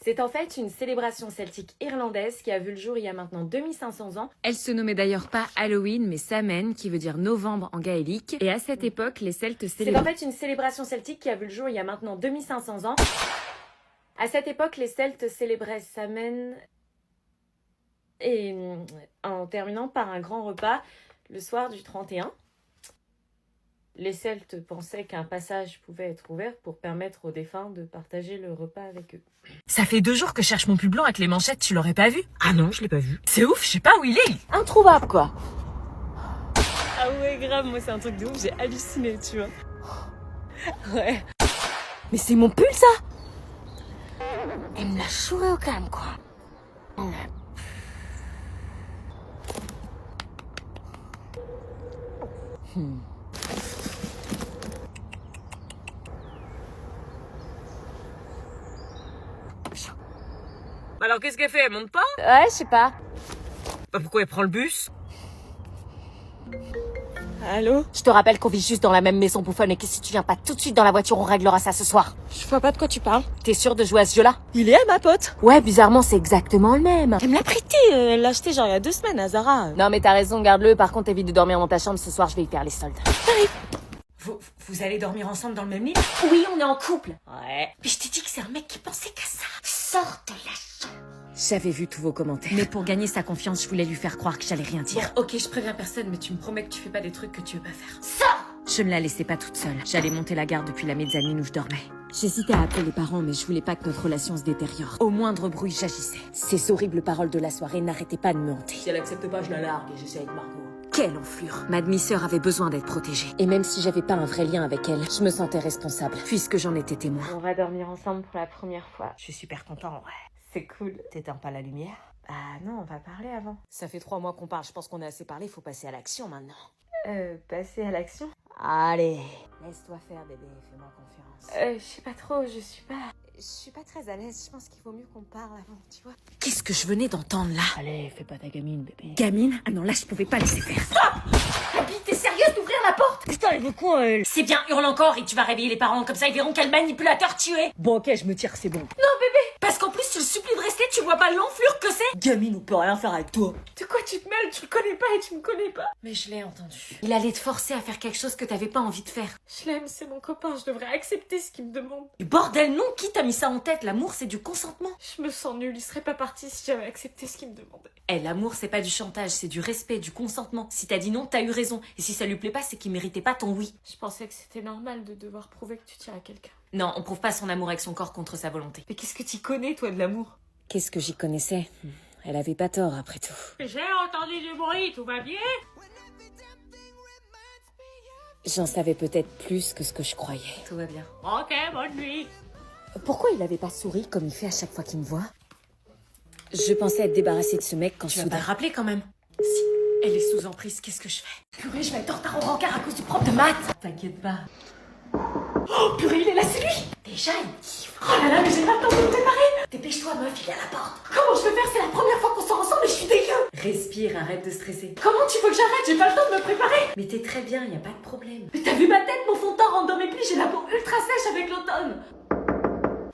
C'est en fait une célébration celtique irlandaise qui a vu le jour il y a maintenant 2500 ans. Elle se nommait d'ailleurs pas Halloween, mais Samhain, qui veut dire novembre en gaélique. Et à cette époque, les Celtes célébraient... C'est en fait une célébration celtique qui a vu le jour il y a maintenant 2500 ans. À cette époque, les Celtes célébraient Samhain et en terminant par un grand repas le soir du 31. Les Celtes pensaient qu'un passage pouvait être ouvert pour permettre aux défunts de partager le repas avec eux. Ça fait 2 jours que je cherche mon pull blanc avec les manchettes, tu l'aurais pas vu? Ah non, je l'ai pas vu. C'est ouf, je sais pas où il est. Introuvable, quoi. Ah ouais, grave, moi c'est un truc de ouf, j'ai halluciné, tu vois. Ouais. Mais c'est mon pull, ça? Elle me l'a chouré au calme, quoi. Alors qu'est-ce qu'elle fait? Elle monte pas? Ouais, je sais pas. Bah pourquoi elle prend le bus? Allô? Je te rappelle qu'on vit juste dans la même maison bouffonne et que si tu viens pas tout de suite dans la voiture, on réglera ça ce soir. Je vois pas de quoi tu parles. T'es sûre de jouer à ce jeu-là? Il est à ma pote. Ouais, bizarrement, c'est exactement le même. Elle me l'a prêté, elle l'a acheté genre il y a 2 semaines à Zara. Non mais t'as raison, garde-le. Par contre, évite de dormir dans ta chambre. Ce soir, je vais y faire les soldes. Vous allez dormir ensemble dans le même lit? Oui, on est en couple. Ouais. Mais je t'ai dit que c'est un mec qui pensait qu'à ça. Sors de la chambre. J'avais vu tous vos commentaires. Mais pour gagner sa confiance, je voulais lui faire croire que j'allais rien dire. Ok, je préviens personne, mais tu me promets que tu fais pas des trucs que tu veux pas faire. Sors! Je ne la laissais pas toute seule. J'allais monter la garde depuis la mezzanine où je dormais. J'hésitais à appeler les parents, mais je voulais pas que notre relation se détériore. Au moindre bruit, j'agissais. Ces horribles paroles de la soirée n'arrêtaient pas de me hanter. Si elle accepte pas, je la largue et j'essaie avec Margot. Quelle enflure! Ma demi-sœur avait besoin d'être protégée. Et même si j'avais pas un vrai lien avec elle, je me sentais responsable. Puisque j'en étais témoin. On va dormir ensemble pour la première fois. Je suis super content, ouais. C'est cool. T'éteins pas la lumière? Ah non, on va parler avant. Ça fait 3 mois qu'on parle, je pense qu'on a assez parlé, faut passer à l'action maintenant. Passer à l'action. Allez, laisse-toi faire bébé, fais-moi confiance. Je sais pas trop, je suis pas très à l'aise. Je pense qu'il vaut mieux qu'on parle avant, tu vois. Qu'est-ce que je venais d'entendre là? Allez, fais pas ta gamine bébé. Gamine? Ah non, là je pouvais pas laisser faire. Abby, t'es sérieuse d'ouvrir la porte? Putain, elle veut quoi elle? C'est bien, hurle encore et tu vas réveiller les parents, comme ça ils verront quel manipulateur tu es. Bon ok, je me tire, c'est bon. Parce qu'en plus tu le supplies de rester, tu vois pas l'enflure que c'est? Gamine, on peut rien faire avec toi. De quoi tu te mêles? Tu le connais pas et tu me connais pas. Mais je l'ai entendu. Il allait te forcer à faire quelque chose que t'avais pas envie de faire. Je l'aime, c'est mon copain, je devrais accepter ce qu'il me demande. Et bordel non, qui t'a mis ça en tête? L'amour c'est du consentement. Je me sens nulle, il serait pas parti si j'avais accepté ce qu'il me demandait. Eh, l'amour c'est pas du chantage, c'est du respect, du consentement. Si t'as dit non, t'as eu raison. Et si ça lui plaît pas, c'est qu'il méritait pas ton oui. Je pensais que c'était normal de devoir prouver que tu tiens à quelqu'un. Non, on prouve pas son amour avec son corps contre sa volonté. Mais qu'est-ce que t'y connais, toi, de l'amour? Qu'est-ce que j'y connaissais? Elle avait pas tort après tout. J'ai entendu du bruit, tout va bien? J'en savais peut-être plus que ce que je croyais. Tout va bien. Ok, bonne nuit. Pourquoi il avait pas souri comme il fait à chaque fois qu'il me voit? Je pensais être débarrassée de ce mec quand Tu vas pas soudain... le rappeler quand même. Si elle est sous emprise, qu'est-ce que je fais? Purée, je vais être en retard au rencard à cause du prof de maths. T'inquiète pas. Oh purée, il est là, c'est lui. Déjà, il kiffe. Oh là là, mais j'ai pas le temps de me préparer. Dépêche-toi, meuf, il est à la porte. Comment je peux faire? C'est la première fois qu'on sort ensemble et je suis dégueu. Respire, arrête de stresser. Comment tu veux que j'arrête? J'ai pas le temps de me préparer. Mais t'es très bien, y a pas de problème. Mais t'as vu ma tête? Mon fond de teint rentre dans mes plis, j'ai la peau ultra sèche avec l'automne.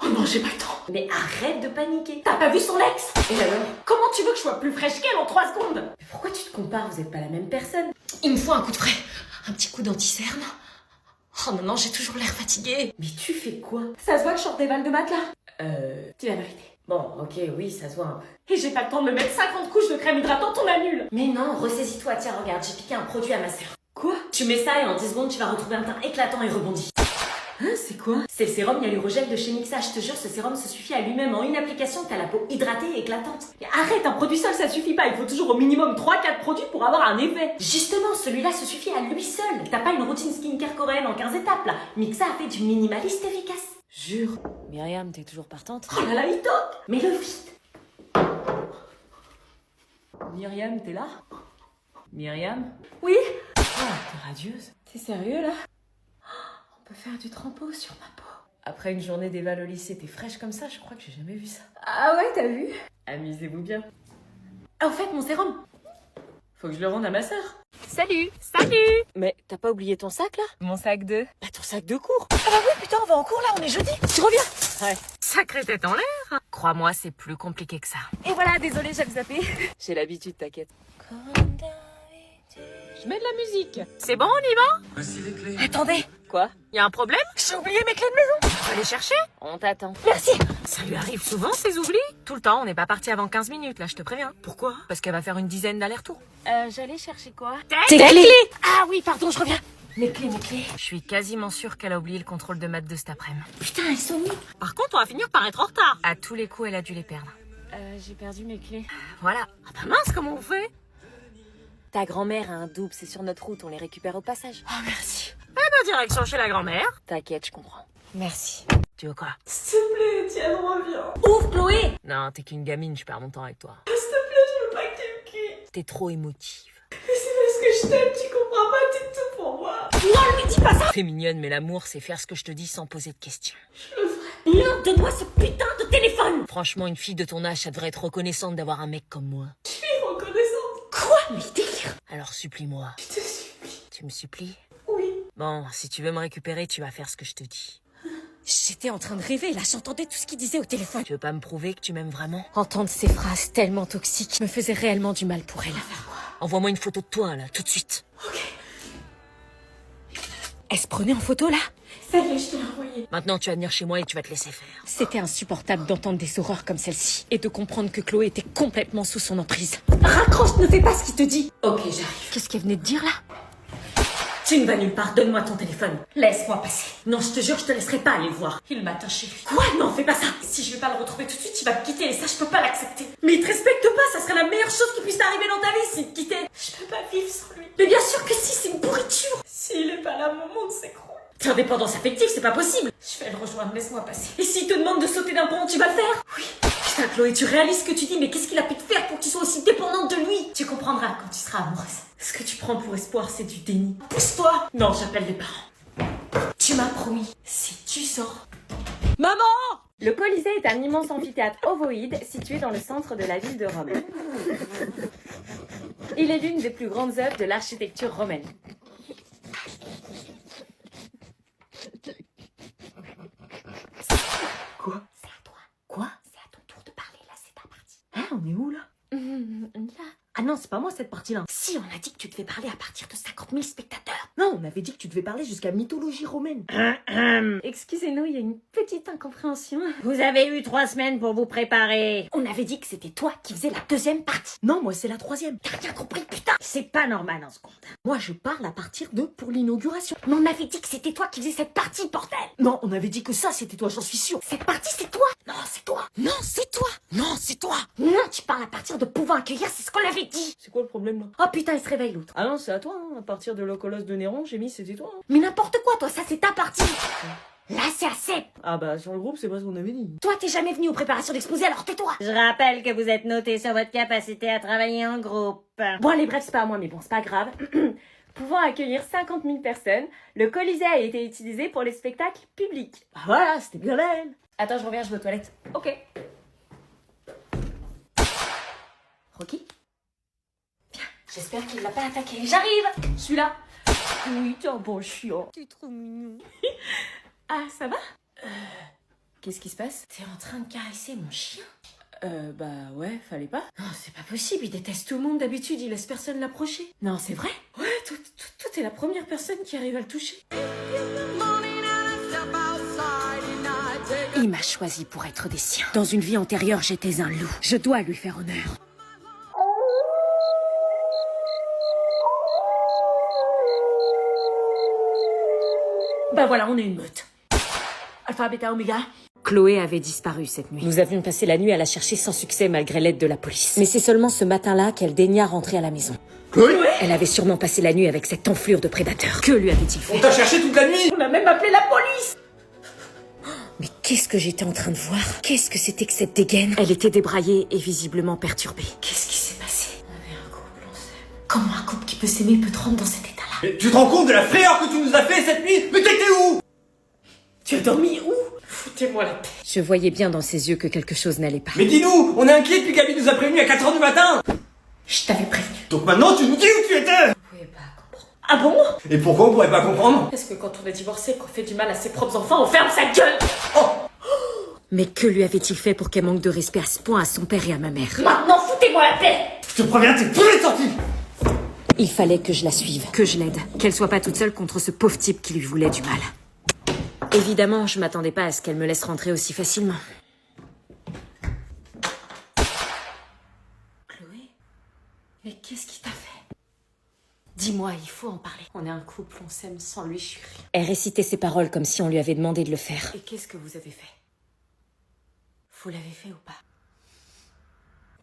Oh non, j'ai pas le temps. Mais arrête de paniquer. T'as pas vu son ex? Et alors? Comment tu veux que je sois plus fraîche qu'elle en 3 secondes? Mais pourquoi tu te compares? Vous êtes pas la même personne. Il me faut un coup de frais. Un petit coup d'anti-cerne. Oh non, non, j'ai toujours l'air fatiguée. Mais tu fais quoi? Ça se voit que je sors des balles de matelas. Dis la vérité. Bon, ok, oui, ça se voit un peu. Et j'ai pas le temps de me mettre 50 couches de crème hydratante, on annule. Mais non, ressaisis-toi, tiens, regarde, j'ai piqué un produit à ma sœur. Quoi? Tu mets ça et en 10 secondes, tu vas retrouver un teint éclatant et rebondi. Hein, c'est quoi? C'est le sérum hyalurogel de chez Mixa, je te jure, ce sérum se suffit à lui-même. En une application, t'as la peau hydratée et éclatante. Mais arrête, un produit seul ça suffit pas, il faut toujours au minimum 3-4 produits pour avoir un effet. Justement, celui-là se suffit à lui seul. T'as pas une routine skincare coréenne en 15 étapes, là. Mixa a fait du minimaliste efficace. Jure. Myriam, t'es toujours partante? Oh là là, il toque. Mais le vite. Myriam, t'es là? Myriam? Oui? Oh, t'es radieuse. T'es sérieux là? On peut faire du trempeau sur ma peau. Après une journée d'éval au lycée, t'es fraîche comme ça, je crois que j'ai jamais vu ça. Ah ouais, t'as vu? Amusez-vous bien. Ah, au fait, mon sérum. Faut que je le rende à ma sœur. Salut! Salut! Mais t'as pas oublié ton sac là? Mon sac de... Bah ton sac de cours. Ah bah oui putain, on va en cours là, on est jeudi. Tu reviens? Ouais. Sacrée tête en l'air! Crois-moi, c'est plus compliqué que ça. Et voilà, désolée, j'avais zappé. J'ai l'habitude, t'inquiète. Je mets de la musique. C'est bon, on y va? Voici les clés. Attendez. Quoi? Y a un problème? J'ai oublié mes clés de maison. Tu vas les chercher? On t'attend. Merci! Ça lui arrive souvent, ces oublis? Tout le temps, on n'est pas parti avant 15 minutes, là, je te préviens. Pourquoi? Parce qu'elle va faire une dizaine d'allers-retours. J'allais chercher quoi? Tes clés! Ah oui, pardon, je reviens. Mes clés. Je suis quasiment sûre qu'elle a oublié le contrôle de maths de cet après-midi. Putain, elles sont où? Par contre, on va finir par être en retard. À tous les coups, elle a dû les perdre. J'ai perdu mes clés. Voilà. Ah bah mince, comment on fait? Ta grand-mère a un double, c'est sur notre route, on les récupère au passage. Oh, merci. Eh ben, direction chez la grand-mère. T'inquiète, je comprends. Merci. Tu veux quoi? S'il te plaît, Étienne, reviens. Ouvre, Chloé! Non, t'es qu'une gamine, je perds mon temps avec toi. S'il te plaît, je veux pas que tu me quittes. T'es trop émotive. Mais c'est parce que je t'aime, tu comprends pas, t'es tout pour moi. Non, lui dis pas ça! T'es mignonne, mais l'amour, c'est faire ce que je te dis sans poser de questions. Non, donne-moi ce putain de téléphone! Franchement, une fille de ton âge, ça devrait être reconnaissante d'avoir un mec comme moi. Je suis reconnaissante. Quoi? Mais délire! Alors supplie-moi. Je te supplie. Tu me supplies? Oui. Bon, si tu veux me récupérer, tu vas faire ce que je te dis. J'étais en train de rêver, là, j'entendais tout ce qu'il disait au téléphone. Tu veux pas me prouver que tu m'aimes vraiment? Entendre ces phrases tellement toxiques me faisait réellement du mal pour elle. Envoie-moi une photo de toi, là, tout de suite. Elle se prenait en photo, là? Ça y est, je te l'ai envoyé. Maintenant, tu vas venir chez moi et tu vas te laisser faire. C'était insupportable d'entendre des horreurs comme celle-ci et de comprendre que Chloé était complètement sous son emprise. Raccroche, ne fais pas ce qu'il te dit. Ok, j'arrive. Qu'est-ce qu'elle venait de dire, là? Tu ne vas nulle part, donne-moi ton téléphone. Laisse-moi passer. Non, je te jure, je te laisserai pas aller le voir. Il m'attend chez lui. Quoi? Non, fais pas ça. Si je vais pas le retrouver tout de suite, il va me quitter et ça, je peux pas l'accepter. Mais il te respecte pas, ça serait la meilleure chose qui puisse t'arriver dans ta vie s'il te quittait. Je peux pas vivre sans lui. Mais bien sûr que si, c'est une pourriture. S'il est pas là, mon monde s'écroule. T'es en dépendance affective, c'est pas possible. Je vais le rejoindre, laisse-moi passer. Et s'il te demande de sauter d'un pont, tu vas le faire? Oui. Putain, Chloé, tu réalises ce que tu dis, mais qu'est-ce qu'il a pu te faire pour que tu sois aussi dépendante de lui? Tu comprendras quand tu seras amoureuse. Ce que tu prends pour espoir, c'est du déni. Pousse-toi! Non, j'appelle les parents. Tu m'as promis, si tu sors... Maman! Le Colisée est un immense amphithéâtre ovoïde situé dans le centre de la ville de Rome. Il est l'une des plus grandes œuvres de l'architecture romaine. Quoi? C'est à toi. Quoi? C'est à ton tour de parler, là, c'est ta partie. Hein, on est où là? Là. Ah non, c'est pas moi cette partie-là. Si, on a dit que tu devais parler à partir de 50 000 spectateurs. Non, on avait dit que tu devais parler jusqu'à mythologie romaine. Excusez-nous, il y a une petite incompréhension. Vous avez eu 3 semaines pour vous préparer. On avait dit que c'était toi qui faisais la deuxième partie. Non, moi c'est la 3e. T'as rien compris, putain. C'est pas normal en ce compte. Moi je parle à partir de pour l'inauguration. Mais on avait dit que c'était toi qui faisais cette partie, bordel. Non, on avait dit que ça c'était toi, j'en suis sûr. Cette partie, c'est toi. Non, c'est toi. Non, c'est toi. Non, c'est toi. Non, tu parles à partir de pouvoir accueillir, c'est ce qu'on avait dit. C'est quoi le problème là? Oh putain, il se réveille l'autre. Ah non, c'est à toi, hein. À partir de l'Ocolosse de Néron, j'ai mis c'était toi. Hein. Mais n'importe quoi, toi, ça c'est ta partie. Là, c'est assez. Ah bah sur le groupe, c'est pas ce qu'on avait dit. Toi, t'es jamais venu aux préparations d'exposé, alors tais-toi. Je rappelle que vous êtes noté sur votre capacité à travailler en groupe. Bon, allez, bref, c'est pas à moi, mais bon, c'est pas grave. Pouvant accueillir 50 000 personnes, le Colisée a été utilisé pour les spectacles publics. Ah voilà, c'était bien elle. Attends, je reviens, je vais aux toilettes. Ok. Rocky? Viens, j'espère qu'il l'a pas attaqué. J'arrive. Je suis là. Oui, t'es un bon chiant. T'es trop mignon. Ah, ça va? Qu'est-ce qui se passe? T'es en train de caresser mon chien? Bah ouais, fallait pas. Non, c'est pas possible, il déteste tout le monde d'habitude, il laisse personne l'approcher. Non, c'est vrai? Ouais, toi t'es la première personne qui arrive à le toucher. Il m'a choisi pour être des siens. Dans une vie antérieure, j'étais un loup. Je dois lui faire honneur. Bah voilà, on est une meute. Alpha, bêta, oméga. Chloé avait disparu cette nuit. Nous avions passé la nuit à la chercher sans succès malgré l'aide de la police. Mais c'est seulement ce matin-là qu'elle daigna rentrer à la maison. Chloé? Elle avait sûrement passé la nuit avec cette enflure de prédateur. Que lui avait-il fait? On t'a cherché toute la nuit! On a même appelé la police. Mais qu'est-ce que j'étais en train de voir? Qu'est-ce que c'était que cette dégaine? Elle était débraillée et visiblement perturbée. Qu'est-ce qui s'est passé? On avait un couple, on s'aime. Comment un couple qui peut s'aimer peut te rendre dans cet état-là? Mais tu te rends compte de la frayeur que tu nous as fait cette nuit? Mais t'étais où? Tu as dormi où? Foutez-moi la paix. Je voyais bien dans ses yeux que quelque chose n'allait pas. Mais dis-nous, on est inquiets depuis qu'Abby nous a prévenus à 4h du matin! Je t'avais prévenu. Donc maintenant, tu nous dis où tu étais. Vous pouvez pas comprendre. Ah bon? Et pourquoi on pourrait pas comprendre? Parce que quand on a divorcé, qu'on fait du mal à ses propres enfants, on ferme sa gueule. Mais que lui avait-il fait pour qu'elle manque de respect à ce point à son père et à ma mère? Maintenant, foutez-moi la paix. Je te préviens, t'es plus sorti. Il fallait que je la suive, que je l'aide, qu'elle soit pas toute seule contre ce pauvre type qui lui voulait du mal. Évidemment, je m'attendais pas à ce qu'elle me laisse rentrer aussi facilement. Chloé? Mais qu'est-ce qui t'a fait? Dis-moi, il faut en parler. On est un couple, on s'aime, sans lui, je suis rien. Elle récitait ses paroles comme si on lui avait demandé de le faire. Et qu'est-ce que vous avez fait? Vous l'avez fait ou pas?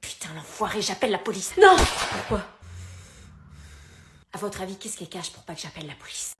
Putain, l'enfoiré, j'appelle la police. Non! Pourquoi? À votre avis, qu'est-ce qu'elle cache pour pas que j'appelle la police?